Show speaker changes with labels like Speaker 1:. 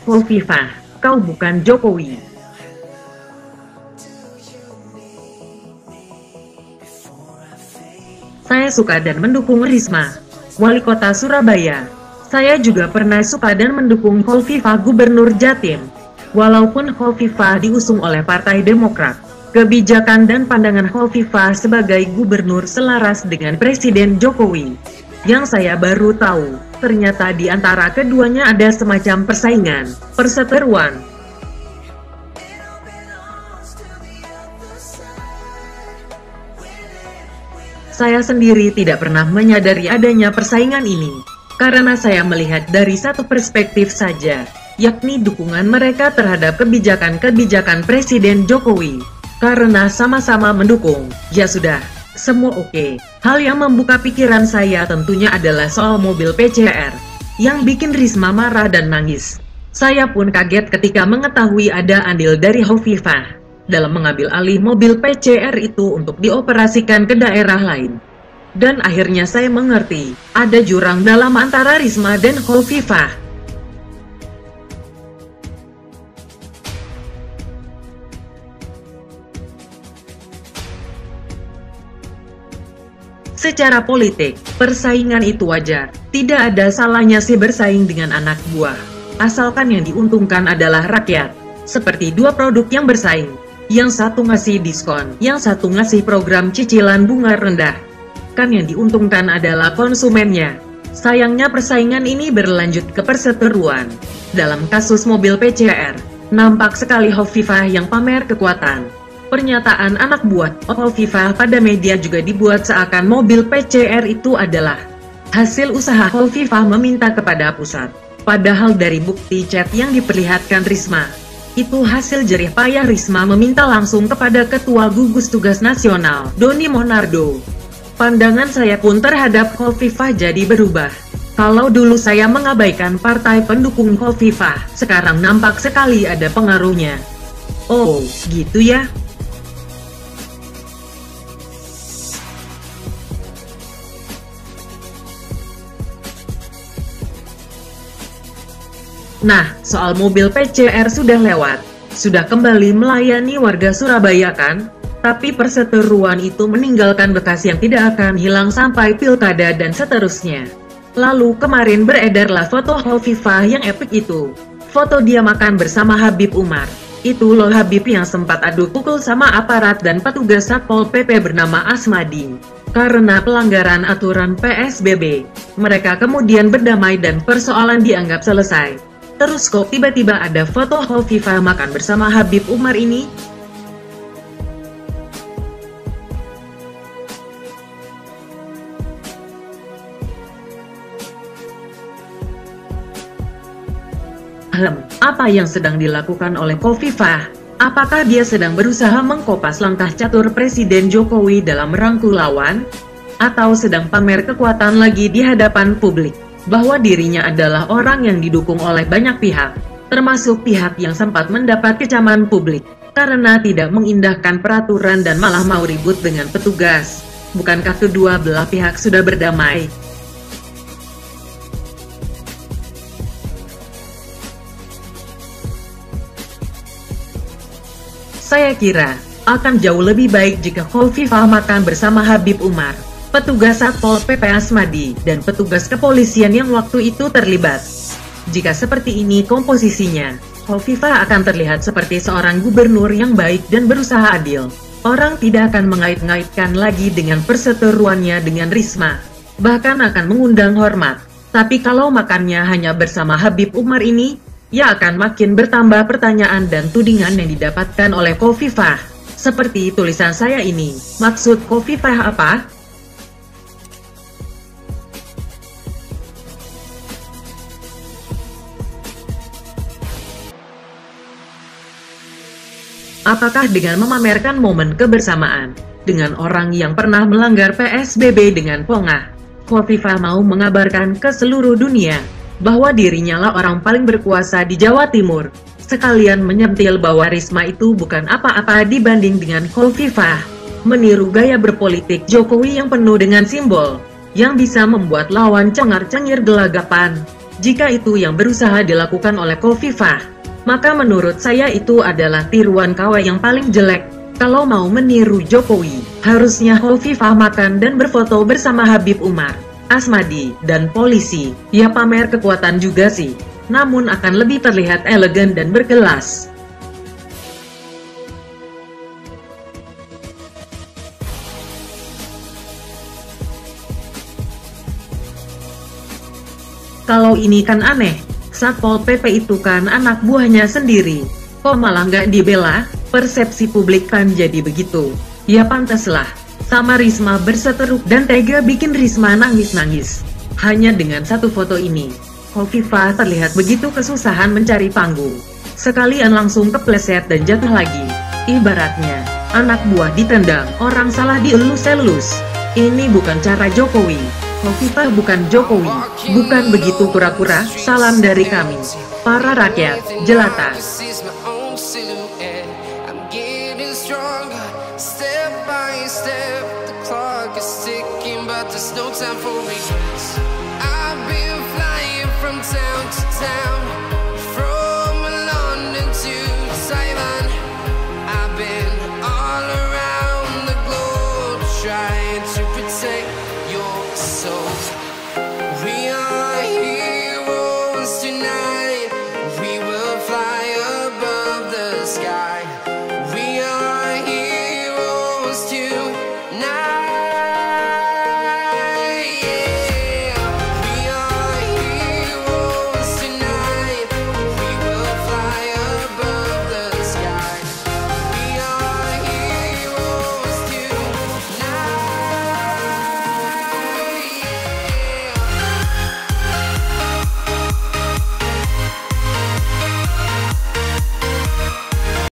Speaker 1: Hovifah, kau bukan Jokowi. Saya suka dan mendukung Risma, Wali Kota Surabaya. Saya juga pernah suka dan mendukung Hovifah Gubernur Jatim. Walaupun Hovifah diusung oleh Partai Demokrat, kebijakan dan pandangan Hovifah sebagai gubernur selaras dengan Presiden Jokowi. Yang saya baru tahu, ternyata di antara keduanya ada semacam persaingan, perseteruan. Saya sendiri tidak pernah menyadari adanya persaingan ini, karena saya melihat dari satu perspektif saja, yakni dukungan mereka terhadap kebijakan-kebijakan Presiden Jokowi. Karena sama-sama mendukung, ya sudah, semua oke. Hal yang membuka pikiran saya tentunya adalah soal mobil PCR, yang bikin Risma marah dan nangis. Saya pun kaget ketika mengetahui ada andil dari Hovifah dalam mengambil alih mobil PCR itu untuk dioperasikan ke daerah lain. Dan akhirnya saya mengerti, ada jurang dalam antara Risma dan Hovifah. Secara politik, persaingan itu wajar. Tidak ada salahnya sih bersaing dengan anak buah, asalkan yang diuntungkan adalah rakyat. Seperti dua produk yang bersaing, yang satu ngasih diskon, yang satu ngasih program cicilan bunga rendah. Kan yang diuntungkan adalah konsumennya. Sayangnya persaingan ini berlanjut ke perseteruan. Dalam kasus mobil PCR, nampak sekali Hovifah yang pamer kekuatan. Pernyataan anak buah Hovifah pada media juga dibuat seakan mobil PCR itu adalah hasil usaha Hovifah meminta kepada pusat. Padahal dari bukti chat yang diperlihatkan Risma, itu hasil jerih payah Risma meminta langsung kepada Ketua Gugus Tugas Nasional, Doni Monardo. Pandangan saya pun terhadap Hovifah jadi berubah. Kalau dulu saya mengabaikan partai pendukung Hovifah, sekarang nampak sekali ada pengaruhnya. Oh, gitu ya? Nah, soal mobil PCR sudah lewat, sudah kembali melayani warga Surabaya kan? Tapi perseteruan itu meninggalkan bekas yang tidak akan hilang sampai pilkada dan seterusnya. Lalu kemarin beredarlah foto Hovifah yang epik itu. Foto dia makan bersama Habib Umar. Itu loh Habib yang sempat adu pukul sama aparat dan petugas Satpol PP bernama Asmadi. Karena pelanggaran aturan PSBB, mereka kemudian berdamai dan persoalan dianggap selesai. Terus kok tiba-tiba ada foto Hovifah makan bersama Habib Umar ini? Apa yang sedang dilakukan oleh Hovifah? Apakah dia sedang berusaha mengkopas langkah catur Presiden Jokowi dalam merangkul lawan? Atau sedang pamer kekuatan lagi di hadapan publik? Bahwa dirinya adalah orang yang didukung oleh banyak pihak, termasuk pihak yang sempat mendapat kecaman publik, karena tidak mengindahkan peraturan dan malah mau ribut dengan petugas. Bukankah kedua belah pihak sudah berdamai? Saya kira, akan jauh lebih baik jika Hovifah makan bersama Habib Umar, petugas Satpol PP Asmadi, dan petugas kepolisian yang waktu itu terlibat. Jika seperti ini komposisinya, Hovifah akan terlihat seperti seorang gubernur yang baik dan berusaha adil. Orang tidak akan mengait-ngaitkan lagi dengan perseteruannya dengan Risma, bahkan akan mengundang hormat. Tapi kalau makannya hanya bersama Habib Umar ini, ya akan makin bertambah pertanyaan dan tudingan yang didapatkan oleh Hovifah. Seperti tulisan saya ini, maksud Hovifah apa? Apakah dengan memamerkan momen kebersamaan dengan orang yang pernah melanggar PSBB dengan pongah, Hovifah mau mengabarkan ke seluruh dunia bahwa dirinya lah orang paling berkuasa di Jawa Timur, sekalian menyentil bahwa Risma itu bukan apa-apa dibanding dengan Hovifah, meniru gaya berpolitik Jokowi yang penuh dengan simbol, yang bisa membuat lawan cengar-cengir gelagapan. Jika itu yang berusaha dilakukan oleh Khofifah, maka menurut saya itu adalah tiruan KW yang paling jelek. Kalau mau meniru Jokowi, harusnya Khofifah makan dan berfoto bersama Habib Umar, Asmadi, dan polisi. Ya pamer kekuatan juga sih, namun akan lebih terlihat elegan dan berkelas. Kalau ini kan aneh, Satpol PP itu kan anak buahnya sendiri, kok malah nggak dibela? Persepsi publik kan jadi begitu. Ya pantaslah, sama Risma berseteruk dan tega bikin Risma nangis-nangis. Hanya dengan satu foto ini, Khofifah terlihat begitu kesusahan mencari panggung. Sekalian langsung kepleset dan jatuh lagi. Ibaratnya, anak buah ditendang, orang salah dielus-elus. Ini bukan cara Jokowi. Khofifah bukan Jokowi, bukan begitu pura-pura. Salam dari kami, para rakyat jelata.
Speaker 2: So